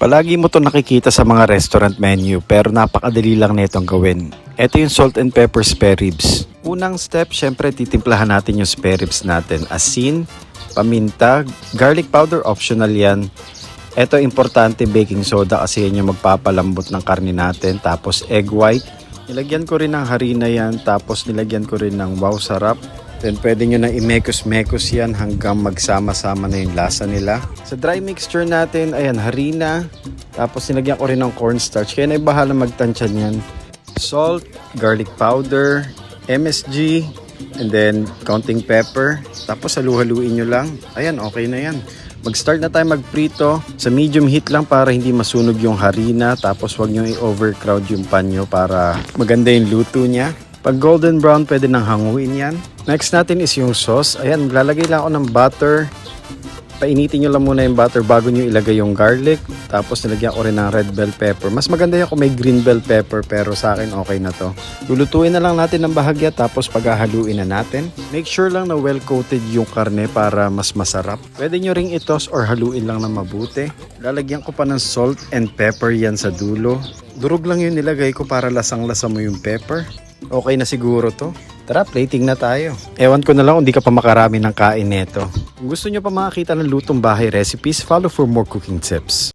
Palagi mo to nakikita sa mga restaurant menu pero napakadali lang nitong gawin. Ito yung salt and pepper spare ribs. Unang step, syempre titimplahan natin yung spare ribs natin. Asin, paminta, garlic powder, optional yan. Ito importante, baking soda kasi yan yung magpapalambot ng karne natin. Tapos egg white. Nilagyan ko rin ng harina yan. Tapos nilagyan ko rin ng wow sarap. Then pwede nyo na imekos-mekos yan hanggang magsama-sama na yung lasa nila. Sa dry mixture natin, ayan, harina. Tapos nilagyan ko rin ng cornstarch. Kaya na bahala magtansya niyan. Salt, garlic powder, MSG, and then counting pepper. Tapos halu-haluin nyo lang. Ayan, okay na yan. Mag-start na tayo magprito. Sa medium heat lang para hindi masunog yung harina. Tapos wag nyo i-overcrowd yung panyo para maganda yung luto niya. Pag golden brown, pwede nang hanguin yan. Next natin is yung sauce. Ayan, maglalagay lang ako ng butter. Painitin nyo lang muna yung butter bago nyo ilagay yung garlic. Tapos nilagyan ko rin ng red bell pepper. Mas maganda yan kung may green bell pepper pero sa akin okay na to. Lulutuin na lang natin ng bahagya tapos paghahaluin na natin. Make sure lang na well coated yung karne para mas masarap. Pwede nyo ring itos or haluin lang na mabuti. Lalagyan ko pa ng salt and pepper yan sa dulo. Durog lang yung nilagay ko para lasang-lasa mo yung pepper. Okay na siguro to. Tara, plating na tayo. Ewan ko na lang kung di ka pa makarami ng kain neto. Kung gusto nyo pa makakita ng lutong bahay recipes, follow for more cooking tips.